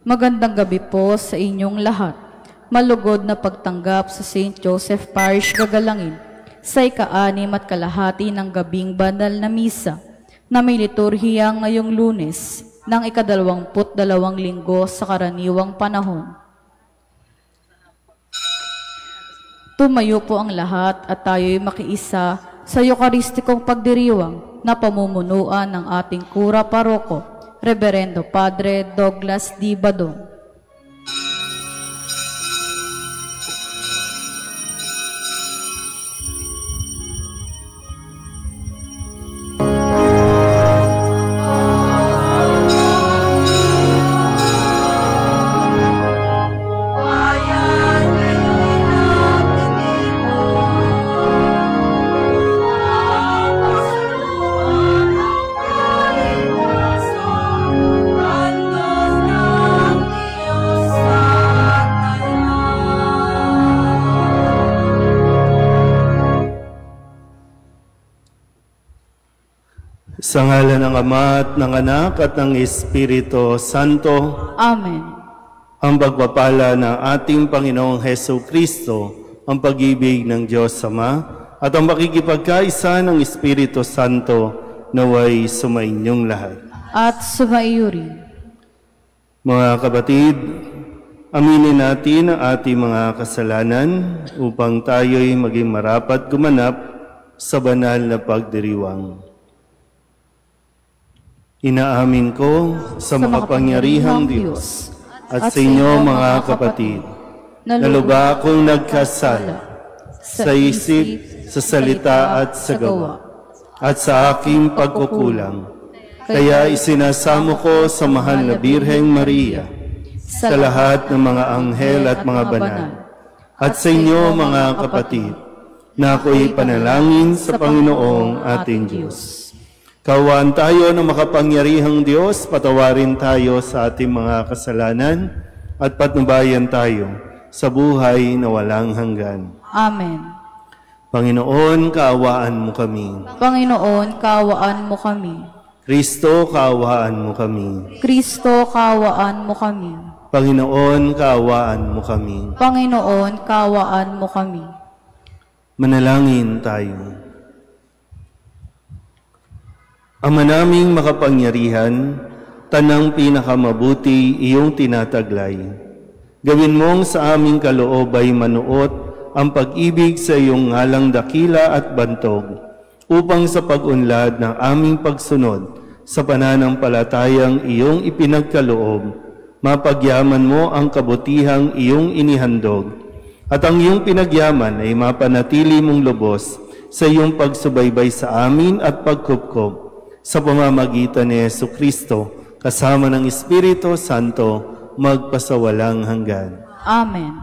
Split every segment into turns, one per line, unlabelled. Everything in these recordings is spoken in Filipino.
Magandang gabi po sa inyong lahat. Malugod na pagtanggap sa St. Joseph Parish Gagalangin sa ika-6 at kalahati ng gabing banal na misa na may liturhiya ngayong Lunes ng ika-22 linggo sa karaniwang panahon. Tumayo po ang lahat at tayo'y makiisa sa Eucharistikong pagdiriwang na pamumunuan ng ating Kura Paroko, Reverendo Padre Douglas D. Badong.
Sa ngalan ng Ama at ng Anak at ng Espiritu Santo.
Amen.
Ang pagpapala ng ating Panginoong Hesu Kristo, ang pag-ibig ng Diyos Ama, at ang makikipagkaisa ng Espiritu Santo naway sumainyong lahat.
At sumaiyo rin.
Mga kapatid, aminin natin ang ating mga kasalanan upang tayo'y maging marapat gumanap sa banal na pagdiriwang. Inaamin ko sa makapangyarihang Diyos at sa inyo mga kapatid, na lubha akong nagkasala sa isip, sa salita at sa gawa, at sa aking pagkukulang. Kaya isinasamo ko sa mahal na Birheng Maria, sa lahat ng mga anghel at mga banal, at sa inyo mga kapatid, na ako'y panalangin sa Panginoong ating Diyos. Kaawaan tayo ng makapangyarihang Diyos, patawarin tayo sa ating mga kasalanan at patnubayan tayo sa buhay na walang hanggan.
Amen.
Panginoon, kaawaan mo kami.
Panginoon, kaawaan mo kami.
Kristo, kaawaan mo kami.
Kristo, kaawaan mo kami.
Panginoon, kaawaan mo kami.
Panginoon, kaawaan mo kami.
Manalangin tayo. Ama naming makapangyarihan, tanang pinakamabuti iyong tinataglay. Gawin mong sa aming kaloob ay manuot ang pag-ibig sa iyong ngalang dakila at bantog, upang sa pag-unlad ng aming pagsunod sa pananampalatayang iyong ipinagkaloob, mapagyaman mo ang kabutihang iyong inihandog, at ang iyong pinagyaman ay mapanatili mong lubos sa iyong pagsubaybay sa amin at pagkupkop, sa pamamagitan ni Hesu Kristo, kasama ng Espiritu Santo, magpasawalang hanggan.
Amen.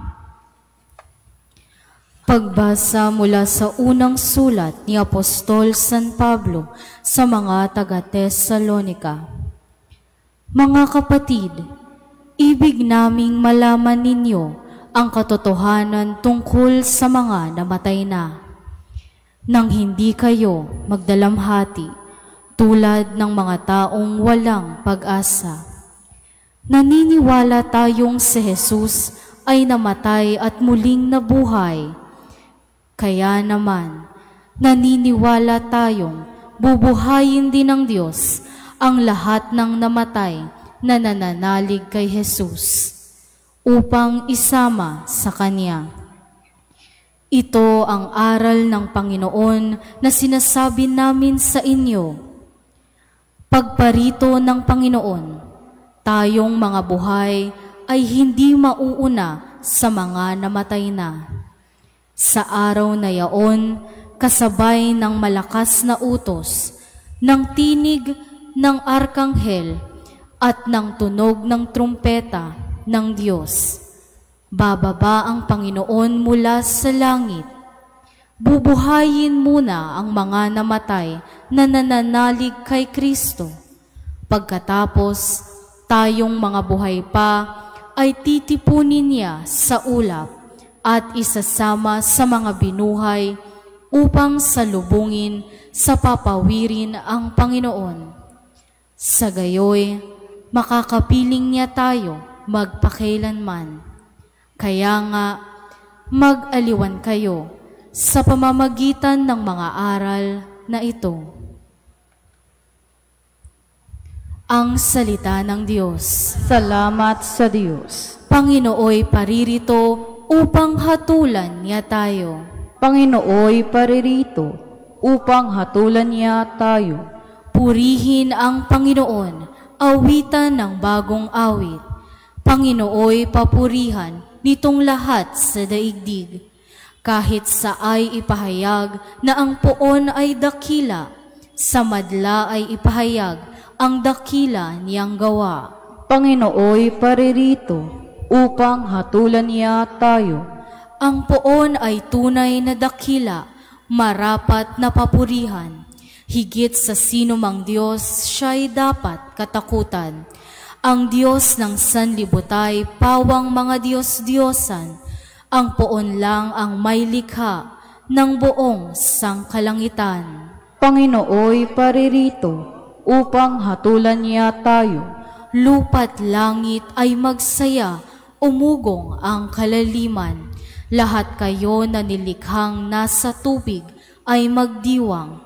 Pagbasa mula sa unang sulat ni Apostol San Pablo sa mga taga-Tesalonika. Mga kapatid, ibig naming malaman ninyo ang katotohanan tungkol sa mga namatay na, nang hindi kayo magdalamhati tulad ng mga taong walang pag-asa. Naniniwala tayong si Jesus ay namatay at muling nabuhay. Kaya naman, naniniwala tayong bubuhayin din ng Diyos ang lahat ng namatay na nananalig kay Jesus, upang isama sa Kanya. Ito ang aral ng Panginoon na sinasabi namin sa inyo. Pagparito ng Panginoon, tayong mga buhay ay hindi mauuna sa mga namatay na. Sa araw na yaon, kasabay ng malakas na utos, ng tinig ng arkanghel at ng tunog ng trumpeta ng Diyos, bababa ang Panginoon mula sa langit. Bubuhayin muna ang mga namatay na nananalig kay Kristo. Pagkatapos, tayong mga buhay pa ay titipunin niya sa ulap at isasama sa mga binuhay upang salubungin sa papawirin ang Panginoon. Sa gayoy, makakapiling niya tayo magpakailanman. Kaya nga, mag-aliwan kayo sa pamamagitan ng mga aral na ito. Ang salita ng Diyos.
Salamat sa Diyos.
Panginooy paririto upang hatulan niya tayo.
Panginooy paririto upang hatulan niya tayo.
Purihin ang Panginoon, awitan ng bagong awit. Panginooy papurihan nitong lahat sa daigdig. Kahit sa ay ipahayag na ang poon ay dakila, sa madla ay ipahayag ang dakila niyang gawa.
Panginooy paririto upang hatulan niya tayo.
Ang poon ay tunay na dakila, marapat na papurihan. Higit sa sino mang Diyos, siya'y dapat katakutan. Ang Diyos ng sanlibutay, pawang mga Diyos-Diyosan. Ang poon lang ang may likha ng buong sangkalangitan.
Panginooy paririto upang hatulan niya tayo.
Lupa't langit ay magsaya, umugong ang kalaliman. Lahat kayo na nilikhang nasa tubig ay magdiwang.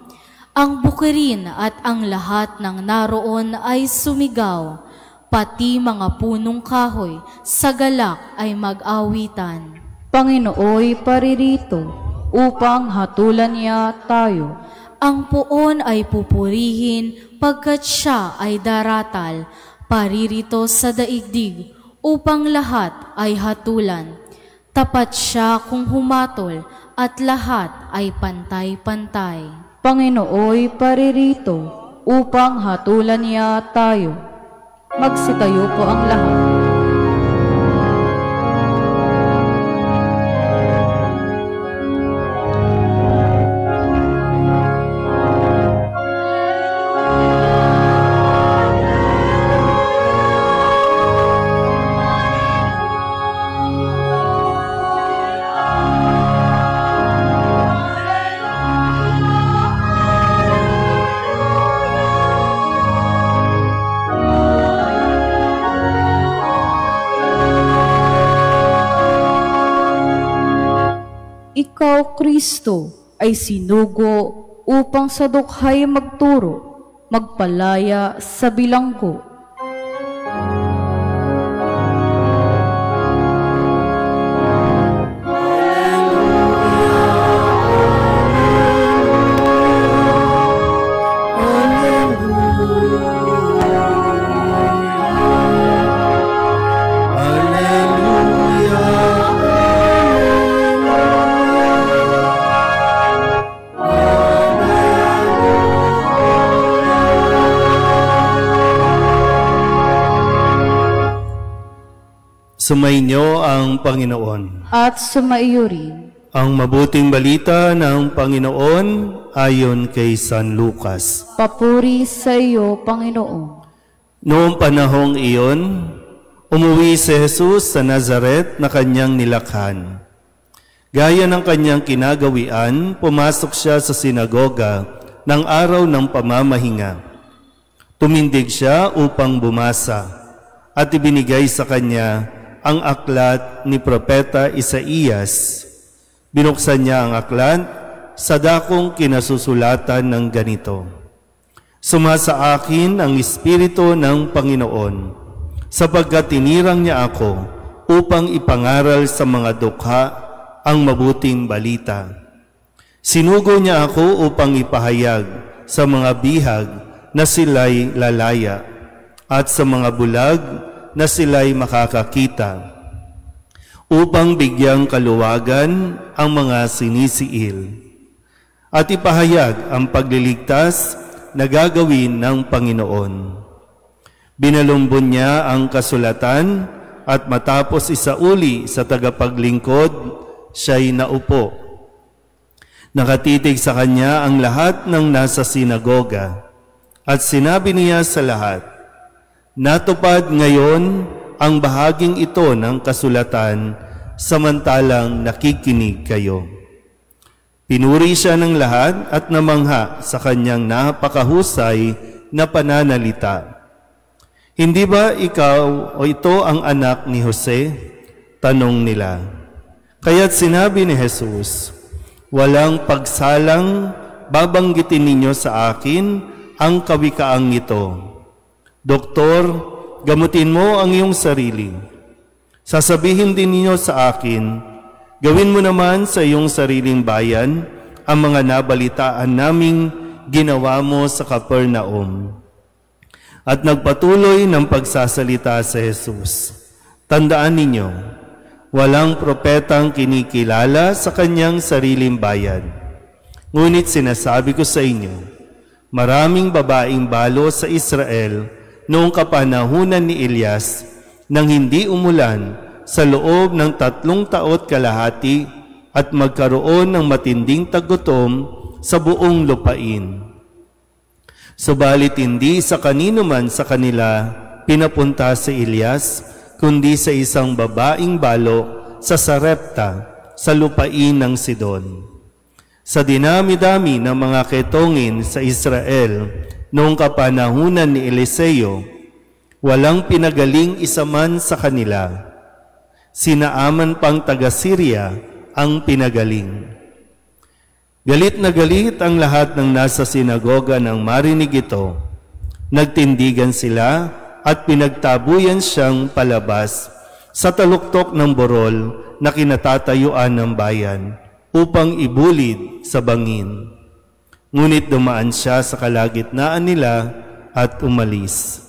Ang bukirin at ang lahat ng naroon ay sumigaw. Pati mga punong kahoy sa galak ay mag-awitan.
Panginooy paririto upang hatulan niya tayo.
Ang poon ay pupurihin pagkat siya ay daratal, paririto sa daigdig upang lahat ay hatulan. Tapat siya kung humatol at lahat ay pantay-pantay.
Panginooy paririto upang hatulan niya tayo. Magsitayo po ang lahat. Ikaw, Kristo, ay sinugo upang sa dukhay magturo, magpalaya sa bilanggo.
Sumainyo ang Panginoon.
At sumaiyo rin.
Ang mabuting balita ng Panginoon ayon kay San Lucas.
Papuri sa iyo, Panginoon.
Noong panahong iyon, umuwi si Jesus sa Nazaret na kanyang nilakhan. Gaya ng kanyang kinagawian, pumasok siya sa sinagoga ng araw ng pamamahinga. Tumindig siya upang bumasa at ibinigay sa kanya ang aklat ni Propeta Isaías. Binuksan niya ang aklat sa dakong kinasusulatan ng ganito: Sumasa akin ang Espiritu ng Panginoon, sapagkat tinirang niya ako upang ipangaral sa mga dukha ang mabuting balita. Sinugo niya ako upang ipahayag sa mga bihag na sila'y lalaya, at sa mga bulag na sila'y makakakita, upang bigyang kaluwagan ang mga sinisiil, at ipahayag ang pagliligtas na gagawin ng Panginoon. Binalumbon niya ang kasulatan at matapos isauli sa tagapaglingkod, siya'y naupo. Nakatitig sa kanya ang lahat ng nasa sinagoga at sinabi niya sa lahat, Natupad ngayon ang bahaging ito ng kasulatan samantalang nakikinig kayo. Pinuri siya ng lahat at namangha sa kanyang napakahusay na pananalita. Hindi ba ikaw o ito ang anak ni Jose? Tanong nila. Kaya't sinabi ni Jesus, walang pagsalang babanggitin ninyo sa akin ang kawikaang ito. Doktor, gamutin mo ang iyong sarili. Sasabihin din ninyo sa akin, gawin mo naman sa iyong sariling bayan ang mga nabalitaan naming ginawa mo sa Capernaum. At nagpatuloy ng pagsasalita sa Jesus. Tandaan ninyo, walang propetang kinikilala sa kanyang sariling bayan. Ngunit sinasabi ko sa inyo, maraming babaeng balo sa Israel noong kapanahunan ni Elias nang hindi umulan sa loob ng 3 taon kalahati at magkaroon ng matinding tagutom sa buong lupain. Subalit hindi sa kanino man sa kanila pinapunta si Elias, kundi sa isang babaeng balo sa Sarepta, sa lupain ng Sidon. Sa dinami-dami ng mga ketongin sa Israel noong kapanahunan ni Eliseo, walang pinagaling isa man sa kanila. Sinaaman pang taga-Syria ang pinagaling. Galit na galit ang lahat ng nasa sinagoga nang marinig ito. Nagtindigan sila at pinagtabuyan siyang palabas sa taluktok ng borol na kinatatayuan ng bayan upang ibulid sa bangin. Ngunit dumaan siya sa kalagitnaan nila at umalis.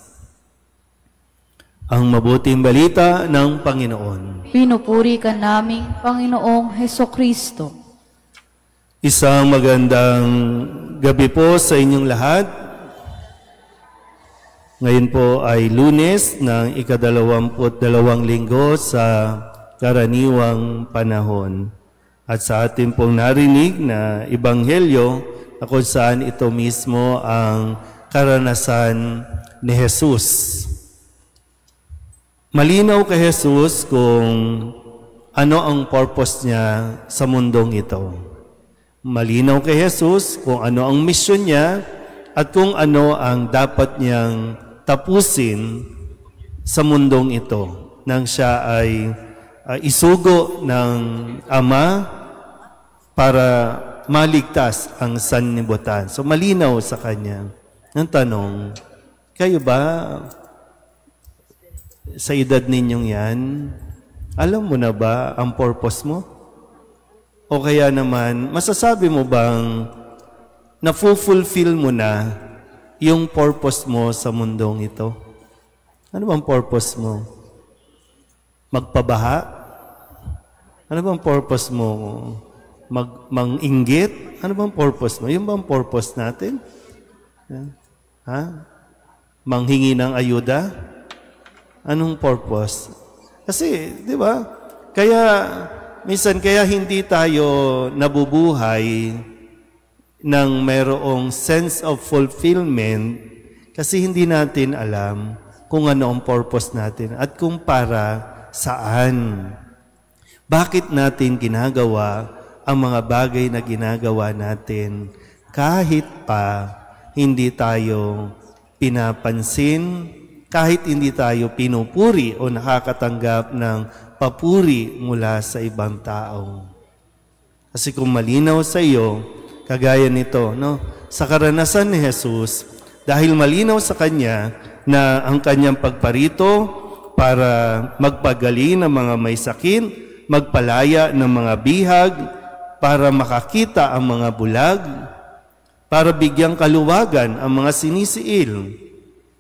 Ang mabuting balita ng Panginoon.
Pinupuri ka naming Panginoong Hesukristo.
Isang magandang gabi po sa inyong lahat. Ngayon po ay Lunes ng ika-22 linggo sa karaniwang panahon. At sa ating pong narinig na ebanghelyo na kung saan ito mismo ang karanasan ni Jesus. Malinaw kay Jesus kung ano ang purpose niya sa mundong ito. Malinaw kay Jesus kung ano ang misyon niya at kung ano ang dapat niyang tapusin sa mundong ito nang siya ay isugo ng Ama para maligtas ang sanlibutan. So malinaw sa kanya. Ang tanong, kayo ba sa edad ninyong yan, alam mo na ba ang purpose mo? O kaya naman, masasabi mo bang na-fulfill mo na yung purpose mo sa mundong ito? Ano bang purpose mo? Magpabaha? Ano bang purpose mo? Manginggit? Ano bang purpose mo? Yung bang purpose natin? Manghingi ng ayuda? Anong purpose? Kasi, di ba? Minsan kaya hindi tayo nabubuhay ng mayroong sense of fulfillment kasi hindi natin alam kung ano ang purpose natin at kung para saan. Bakit natin ginagawa ang mga bagay na ginagawa natin kahit pa hindi tayo pinapansin, kahit hindi tayo pinupuri o nakakatanggap ng papuri mula sa ibang tao. Kasi kung malinaw sa iyo, kagaya nito, sa karanasan ni Jesus, dahil malinaw sa kanya na ang kanyang pagparito para magpagaling ng mga may sakit, magpalaya ng mga bihag, para makakita ang mga bulag, para bigyang kaluwagan ang mga sinisiil.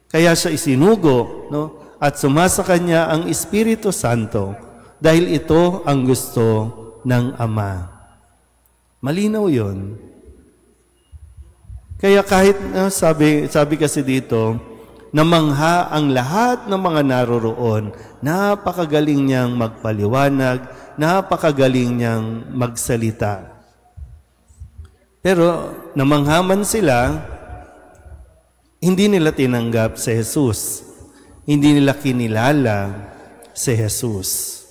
Kaya siya isinugo, at sumasa kanya ang Espiritu Santo dahil ito ang gusto ng Ama. Malinaw yun. Kaya kahit, sabi kasi dito, namangha ang lahat ng mga naroroon, napakagaling niyang magpaliwanag, napakagaling niyang magsalita. Pero namanghaman sila, hindi nila tinanggap si Jesus. Hindi nila kinilala si Jesus.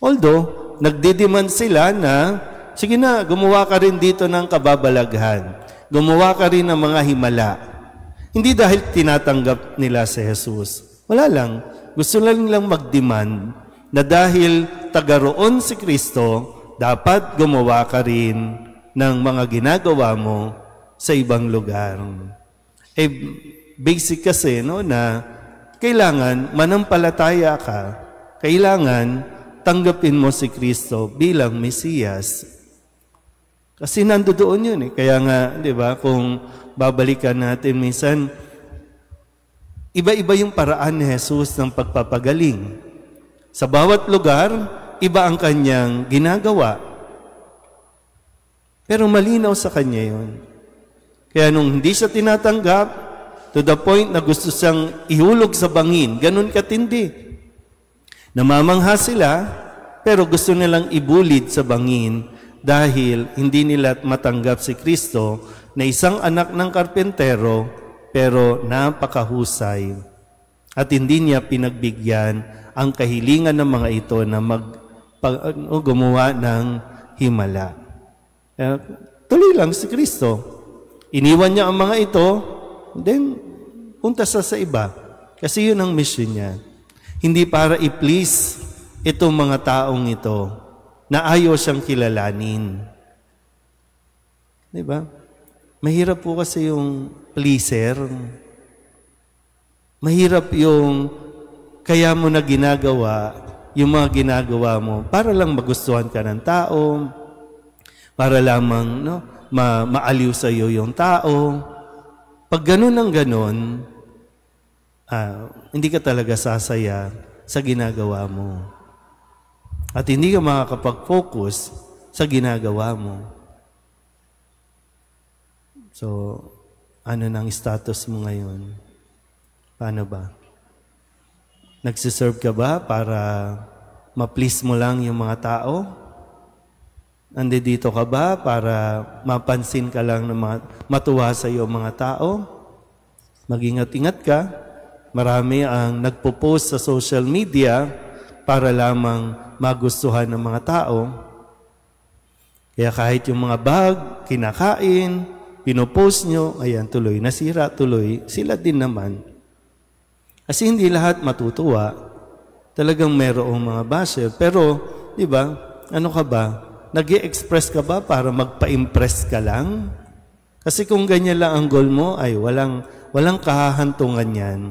Although, nagdidemand sila na, sige na, gumawa ka rin dito ng kababalaghan. Gumawa ka rin ng mga himala. Hindi dahil tinatanggap nila si Jesus. Wala lang. Gusto lang mag-demand na dahil taga-roon si Kristo, dapat gumawa ka rin ng mga ginagawa mo sa ibang lugar. Basic kasi na kailangan manampalataya ka, kailangan tanggapin mo si Kristo bilang Mesiyas. Kasi nandoon yun Kaya nga, di ba, kung babalikan natin minsan, iba-iba yung paraan ni Jesus ng pagpapagaling. Sa bawat lugar, iba ang kanyang ginagawa. Pero malinaw sa kanya yun. Kaya nung hindi siya tinatanggap, to the point na gusto siyang ihulog sa bangin, ganun katindi. Namamangha sila, pero gusto nilang ibulid sa bangin dahil hindi nila matanggap si Kristo na isang anak ng karpentero, pero napakahusay. At hindi niya pinagbigyan ang kahilingan ng mga ito na gumawa ng himala. Tuloy lang si Kristo. Iniwan niya ang mga ito, then punta sa iba. Kasi yun ang mission niya. Hindi para i-please itong mga taong ito na ayaw siyang kilalanin. Diba? Mahirap po kasi yung pleaser. Mahirap yung kaya mo na ginagawa yung mga ginagawa mo para lang magustuhan ka ng tao, para lamang maaliw sa iyo yung tao. Pag ganun ang ganun, hindi ka talaga sasaya sa ginagawa mo. At hindi ka makakapag-focus sa ginagawa mo. So, ano nang status mo ngayon? Paano ba? Nagsiserve ka ba para ma-please mo lang yung mga tao? Nandito ka ba para mapansin ka lang na matuwa sa iyo mga tao? Mag-ingat-ingat ka. Marami ang nagpo-post sa social media para lamang magustuhan ng mga tao. Kaya kahit yung mga bag, kinakain, pinopost nyo, ayan, tuloy, nasira, tuloy, sila din naman. Kasi hindi lahat matutuwa. Talagang merong mga basher. Pero, di ba, ano ka ba? Nag-i-express ka ba para magpa-impress ka lang? Kasi kung ganyan lang ang goal mo, ay walang kahahantungan yan.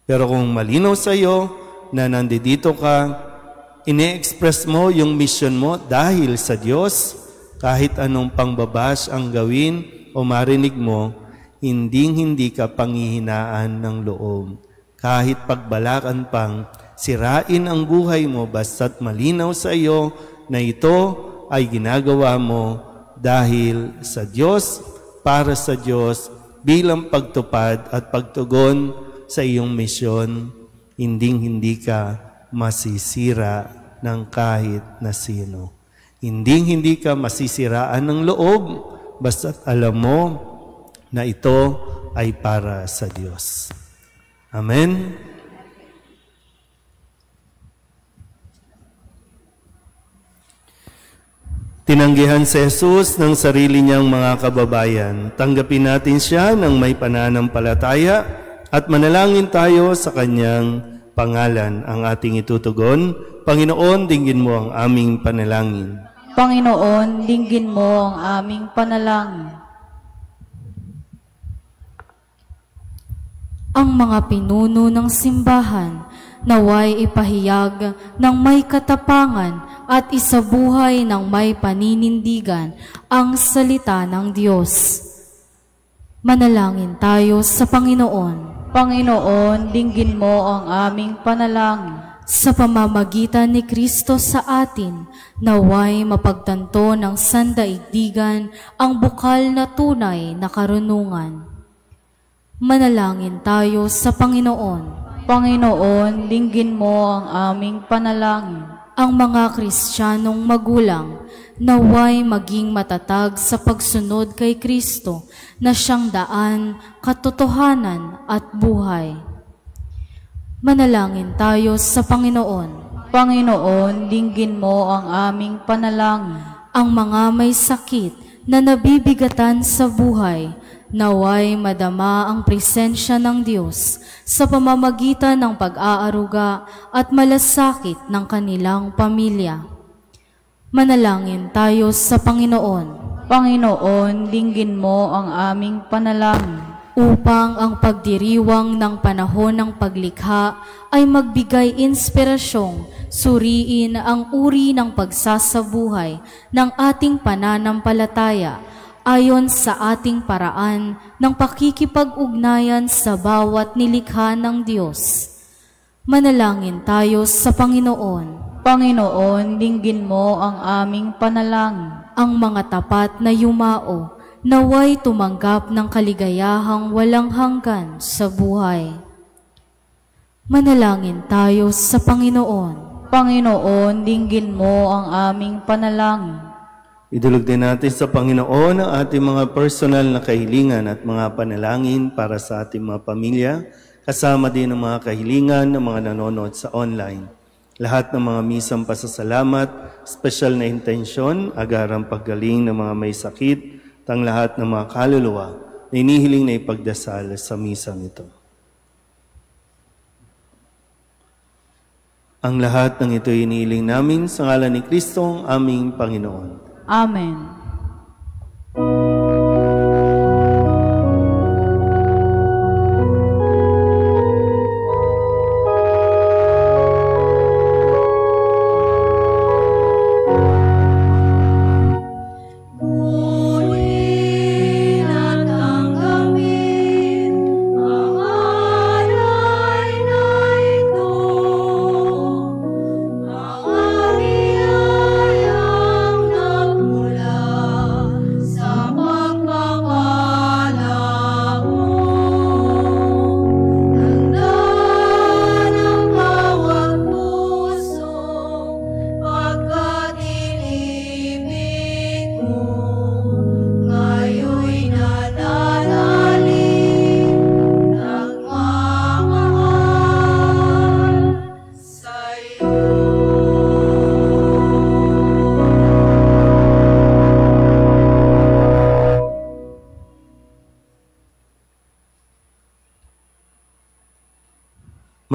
Pero kung malinaw sa iyo na nandito ka, ine-express mo yung mission mo dahil sa Diyos, kahit anong pangbabash ang gawin o marinig mo, hindi ka panghihinaan ng loob. Kahit pagbalakan pang sirain ang buhay mo, basta't malinaw sa iyo na ito ay ginagawa mo dahil sa Diyos, para sa Diyos, bilang pagtupad at pagtugon sa iyong misyon, hindi ka masisira ng kahit na sino. Hindi ka masisiraan ng loob, basta't alam mo na ito ay para sa Diyos. Amen? Tinanggihan si Jesus ng sarili niyang mga kababayan. Tanggapin natin siya ng may pananampalataya at manalangin tayo sa kanyang pangalan. Ang ating itutugon, Panginoon, dinggin mo ang aming panalangin.
Panginoon, dinggin mo ang aming panalangin.
Ang mga pinuno ng simbahan naway ipahayag ng may katapangan at isabuhay ng may paninindigan ang salita ng Diyos. Manalangin tayo sa Panginoon.
Panginoon, dinggin mo ang aming panalangin.
Sa pamamagitan ni Kristo sa atin, naway mapagtanto ng sandaigdigan ang bukal na tunay na karunungan. Manalangin tayo sa Panginoon.
Panginoon, dinggin mo ang aming panalangin.
Ang mga Kristiyanong magulang naway maging matatag sa pagsunod kay Kristo na siyang daan, katotohanan at buhay. Manalangin tayo sa Panginoon.
Panginoon, dinggin mo ang aming panalangin.
Ang mga may sakit na nabibigatan sa buhay, naway madama ang presensya ng Diyos sa pamamagitan ng pag-aaruga at malasakit ng kanilang pamilya. Manalangin tayo sa Panginoon.
Panginoon, dinggin mo ang aming panalangin.
Upang ang pagdiriwang ng panahon ng paglikha ay magbigay inspirasyong suriin ang uri ng pagsasabuhay ng ating pananampalataya ayon sa ating paraan ng pakikipag-ugnayan sa bawat nilikha ng Diyos. Manalangin tayo sa Panginoon.
Panginoon, dinggin mo ang aming panalangin.
Ang mga tapat na yumao, naway tumanggap ng kaligayahang walang hanggan sa buhay. Manalangin tayo sa Panginoon.
Panginoon, dinggin mo ang aming panalangin.
Idulog din natin sa Panginoon ang ating mga personal na kahilingan at mga panalangin para sa ating mga pamilya, kasama din ang mga kahilingan ng mga nanonood sa online. Lahat ng mga misang pasasalamat, special na intensyon, agarang paggaling ng mga may sakit, tang lahat ng mga kaluluwa na inihiling na ipagdasal sa misang ito. Ang lahat ng ito inihiling namin sa ngalan ni Kristo, aming Panginoon.
Amen.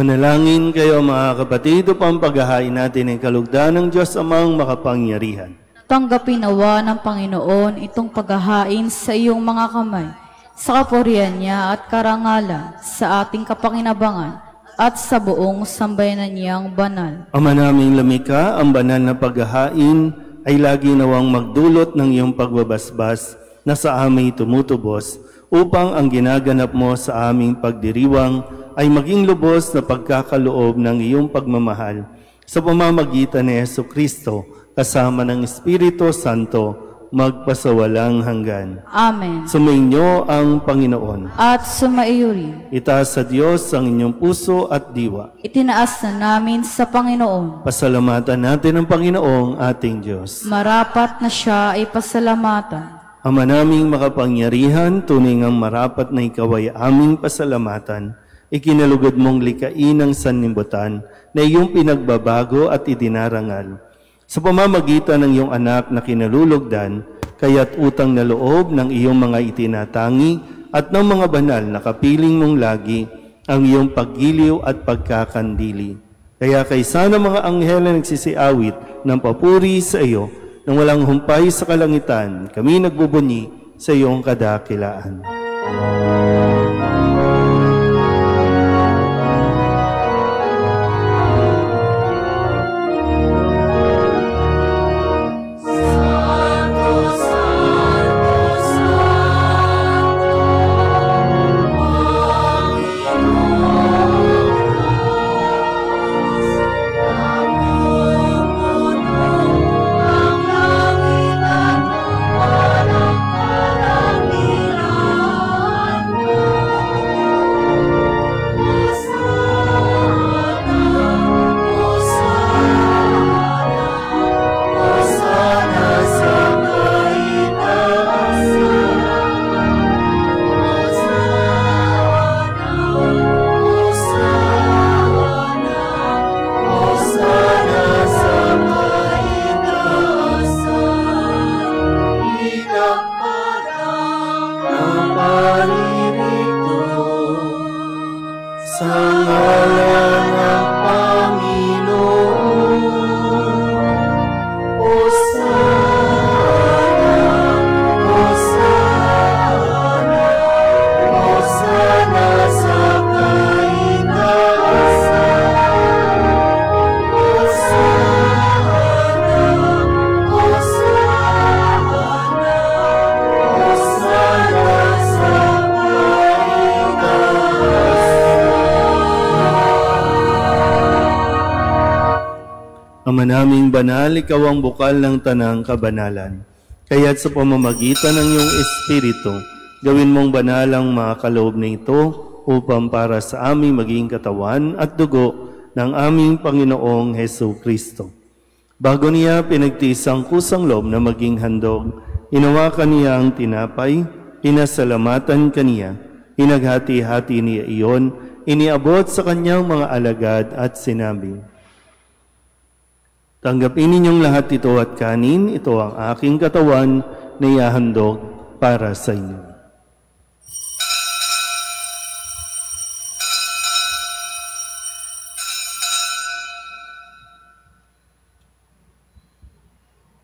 Manalangin kayo mga kapatid upang paghahain natin ang kalugdan ng Diyos Amang makapangyarihan.
Tanggapin nawa ng Panginoon itong paghahain sa iyong mga kamay, sa kapurihan niya at karangalan, sa ating kapakinabangan, at sa buong sambayanan niyang banal.
Ama naming lumikha, ang banal na paghahain ay lagi nawang magdulot ng iyong pagbabasbas na sa amin tumutubos, upang ang ginaganap mo sa aming pagdiriwang ay maging lubos na pagkakaloob ng iyong pagmamahal sa pamamagitan ni Jesucristo kasama ng Espiritu Santo magpasawalang hanggan.
Amen.
Sumainyo ang Panginoon.
At sumaiyo rin.
Itaas sa Diyos ang inyong puso at diwa.
Itinaas na namin sa Panginoon.
Pasalamatan natin ang Panginoong ating Diyos.
Marapat na siya ay pasalamatan.
Ama naming makapangyarihan, tunay ngang marapat na ikaw ay aming pasalamatan. Ikinalugod mong likain ang sanlibutan na iyong pinagbabago at idinarangal. Sa pamamagitan ng iyong anak na kinalulugdan, kaya't utang na loob ng iyong mga itinatangi at ng mga banal na kapiling mong lagi ang iyong paggiliw at pagkakandili. Kaya kaysa ng mga anghel na nagsisiawit ng papuri sa iyo, nang walang humpay sa kalangitan, kami nagbubunyi sa iyong kadakilaan. Ama naming banal, ikaw ang bukal ng tanang kabanalan. Kaya't sa pamamagitan ng iyong Espiritu, gawin mong banal ang mga kaloob na ito upang para sa aming maging katawan at dugo ng aming Panginoong Hesu Kristo. Bago niya pinagtiis ang kusang loob na maging handog, hinawakan niya ang tinapay, pinasalamatan kaniya, hinaghati-hati niya iyon, iniabot sa kanyang mga alagad at sinabi, "Tanggapin ninyong lahat ito at kanin, ito ang aking katawan na ihahandog para sa inyo."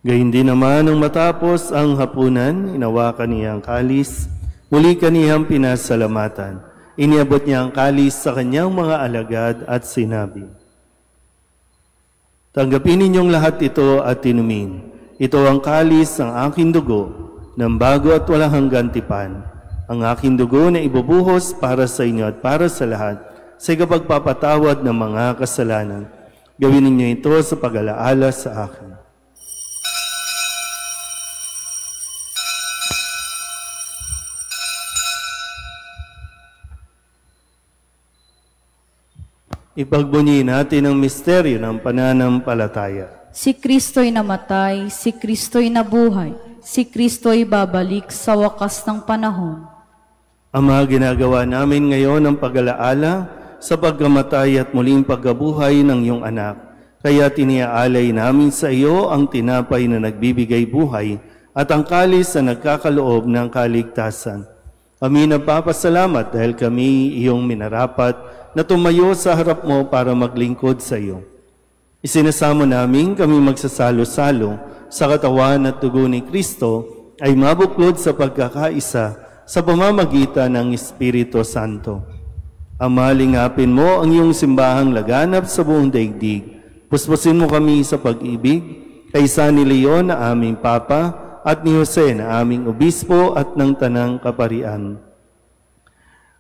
Gayun din naman nang matapos ang hapunan, inawakan niya ang kalis, muli kaniyang pinasalamatan. Iniabot niya ang kalis sa kanyang mga alagad at sinabi, "Tanggapin ninyong lahat ito at inumin. Ito ang kalis ng aking dugo, ng bago at walang hanggang tipan. Ang aking dugo na ibubuhos para sa inyo at para sa lahat sa ikapagpapatawad ng mga kasalanan. Gawin ninyo ito sa pag-alaala sa akin." Ipagbunyi natin ang misteryo ng pananampalataya.
Si Kristo'y namatay, si Kristo'y nabuhay, si Kristo'y babalik sa wakas ng panahon.
Ama, ginagawa namin ngayon ang pag-alaala sa pagkamatay at muling pagkabuhay ng iyong anak. Kaya tiniaalay namin sa iyo ang tinapay na nagbibigay buhay at ang kalis na nagkakaloob ng kaligtasan. Kami nagpapasalamat dahil kami iyong minarapat na tumayo sa harap mo para maglingkod sa iyo. Isinasamo namin kami magsasalo-salo sa katawan at dugo ni Kristo ay mabuklod sa pagkakaisa sa pamamagitan ng Espiritu Santo. Ama, lingapin mo ang iyong simbahang laganap sa buong daigdig. Puspusin mo kami sa pag-ibig, kay San Leon na aming Papa at ni Jose na aming Obispo at ng Tanang Kaparian.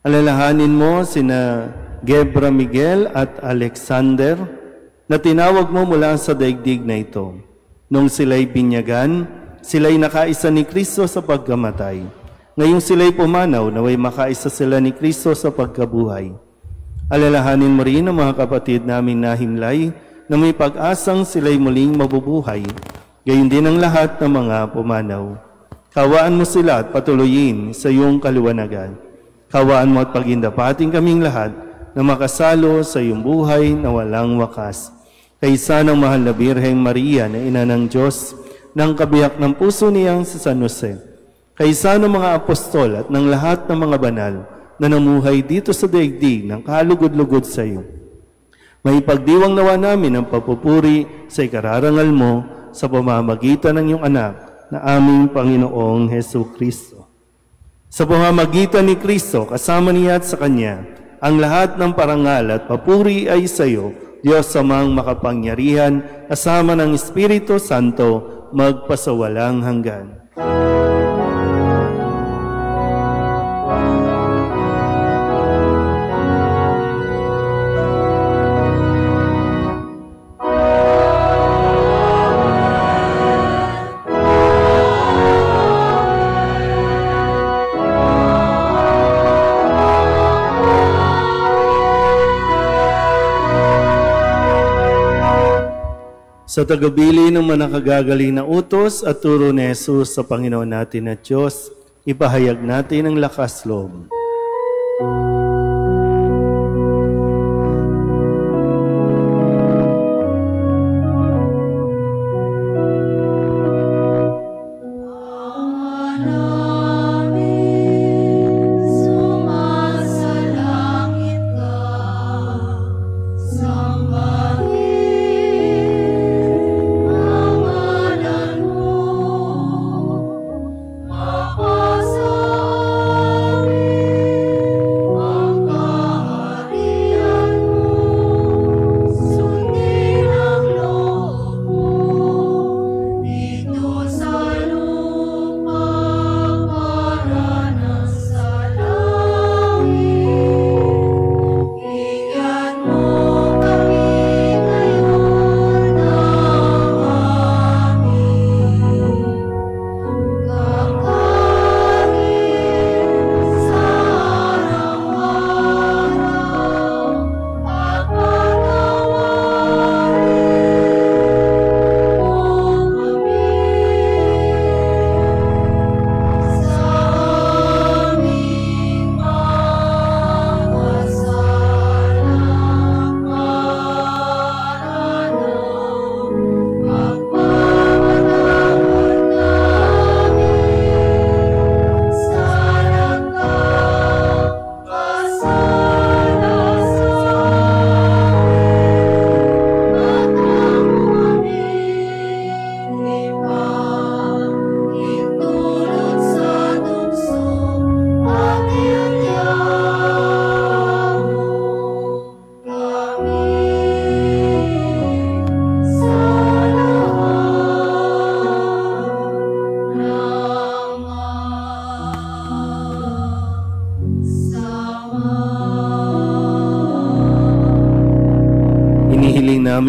Alalahanin mo sina Gebra Miguel at Alexander na tinawag mo mula sa daigdig na ito. Nung sila'y binyagan, sila'y nakaisa ni Kristo sa pagkamatay. Ngayong sila'y pumanaw, naway makaisa sila ni Kristo sa pagkabuhay. Alalahanin mo rin ang mga kapatid namin na himlay na may pag-asang sila'y muling mabubuhay. Gayon din ang lahat ng mga pumanaw. Kawaan mo sila at patuloyin sa iyong kaliwanagan. Kawaan mo at pagindapating kaming lahat na makasalo sa iyong buhay na walang wakas. Kaysa ng mahal na Birheng Maria na ina ng Diyos, ng kabiyak ng puso niyang si San Jose, kaysa ng mga apostol at ng lahat ng mga banal na namuhay dito sa daigdig ng kalugod-lugod sa iyo. May pagdiwang nawa namin ang papupuri sa ikararangal mo sa pamamagitan ng iyong anak na aming Panginoong Hesu Kristo. Sa pamamagitan ni Kristo, kasama niya at sa Kanya, ang lahat ng parangal at papuri ay sa iyo, Diyos Amang makapangyarihan, kasama ng Espiritu Santo, magpasawalang hanggan. Sa tagabili ng manakagagaling na utos at turo ni Jesus sa Panginoon natin at Diyos, ipahayag natin ang lakas loob.
Amen.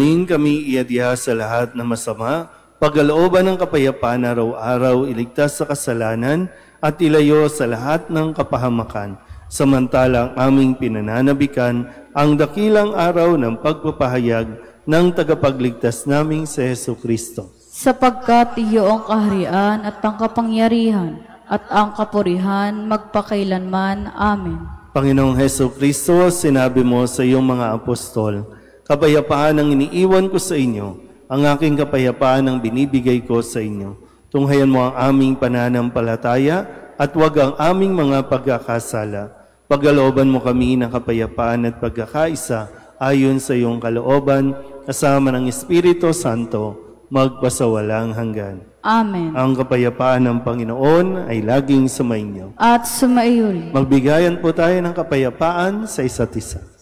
Gawain kami iadya sa lahat ng masama, pagkalooban ng kapayapaan araw-araw, iligtas sa kasalanan, at ilayo sa lahat ng kapahamakan, samantalang aming pinananabikan ang dakilang araw ng pagpapahayag ng tagapagligtas naming si Jesucristo.
Sapagkat iyo ang kaharian at ang kapangyarihan at ang kapurihan magpakailanman. Amen.
Panginoong Jesucristo, sinabi mo sa iyong mga apostol, kapayapaan ang iniiwan ko sa inyo, ang aking kapayapaan ang binibigay ko sa inyo. Tunghayan mo ang aming pananampalataya at huwag ang aming mga pagkakasala. Pagkalooban mo kami ng kapayapaan at pagkakaisa ayon sa iyong kalooban, kasama ng Espiritu Santo, magpasawalang hanggan.
Amen.
Ang kapayapaan ng Panginoon ay laging sumainyo.
At sumaiyo rin.
Magbigayan po tayo ng kapayapaan sa isa't isa.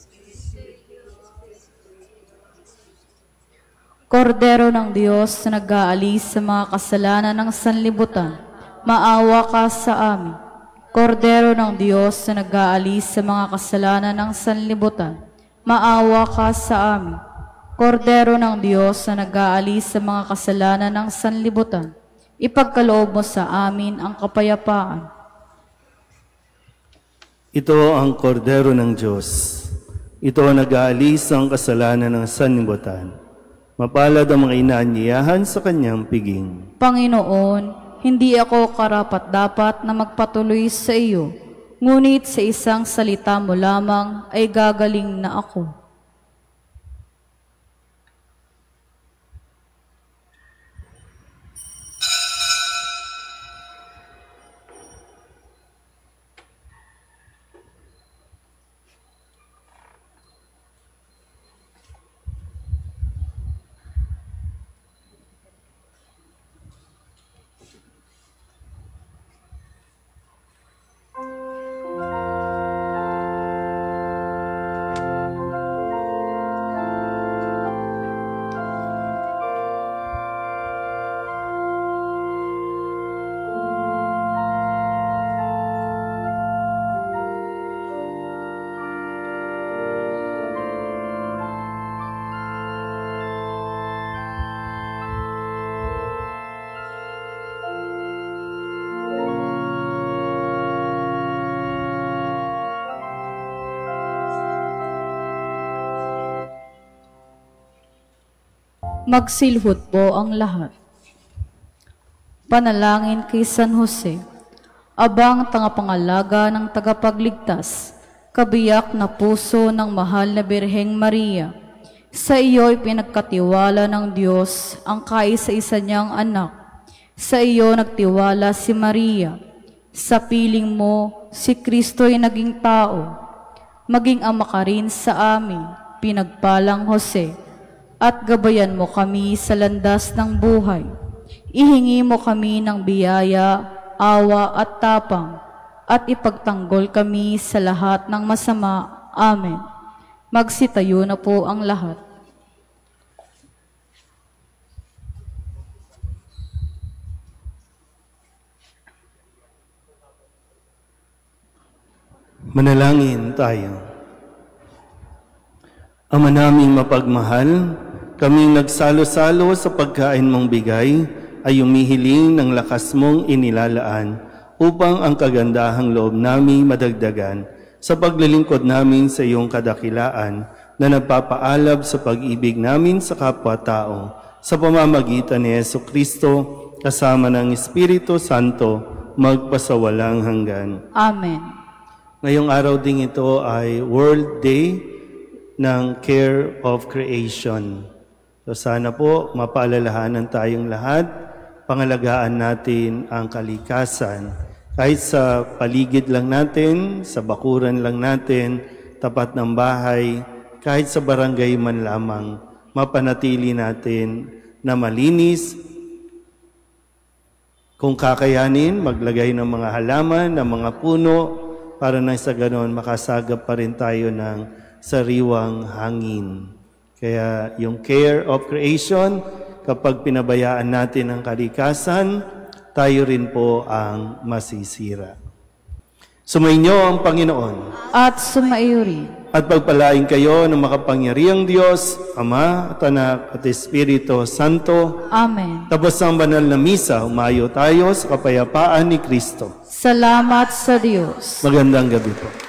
Kordero ng Diyos na nag-aalis sa mga kasalanan ng sanlibutan, maawa ka sa amin. Kordero ng Diyos na nag-aalis sa mga kasalanan ng sanlibutan, maawa ka sa amin. Kordero ng Diyos na nag-aalis sa mga kasalanan ng sanlibutan, ipagkaloob mo sa amin ang kapayapaan.
Ito ang Kordero ng Diyos. Ito ang nag-aalis ang kasalanan ng sanlibutan. Mapalad ang mga inaanyayahan sa kanyang piging.
Panginoon, hindi ako karapat-dapat na magpatuloy sa iyo, ngunit sa isang salita mo lamang ay gagaling na ako. Magsilhod po ang lahat. Panalangin kay San Jose, abang tagapangalaga ng tagapagligtas, kabiyak na puso ng mahal na Birheng Maria. Sa iyo'y pinagkatiwala ng Diyos ang kaisa-isa niyang anak. Sa iyo nagtiwala si Maria. Sa piling mo, si Kristo'y naging tao. Maging ama ka rin sa amin, pinagpalang Jose. At gabayan mo kami sa landas ng buhay. Ihingi mo kami ng biyaya, awa at tapang, at ipagtanggol kami sa lahat ng masama. Amen. Magsitayo na po ang lahat.
Manalangin tayo. Ama naming mapagmahal, kaming nagsalo-salo sa pagkain mong bigay ay umihiling ng lakas mong inilalaan upang ang kagandahang loob namin madagdagan sa paglilingkod namin sa iyong kadakilaan na nagpapaalab sa pag-ibig namin sa kapwa-tao sa pamamagitan ni Jesucristo kasama ng Espiritu Santo magpasawalang hanggan.
Amen.
Ngayong araw ding ito ay World Day ng Care of Creation. So sana po mapaalalahanan tayong lahat, pangalagaan natin ang kalikasan. Kahit sa paligid lang natin, sa bakuran lang natin, tapat ng bahay, kahit sa barangay man lamang, mapanatili natin na malinis. Kung kakayanin, maglagay ng mga halaman, ng mga puno, para na sa ganon makasagap pa rin tayo ng sariwang hangin. Kaya yung care of creation, kapag pinabayaan natin ang kalikasan, tayo rin po ang masisira. Sumainyo ang Panginoon.
At sumaiyo rin.
at pagpalain kayo ng makapangyarihang Diyos, Ama at Anak at Espiritu Santo.
Amen.
Tapos ang banal na misa, humayo tayo sa kapayapaan ni Kristo.
Salamat sa Diyos.
Magandang gabi po.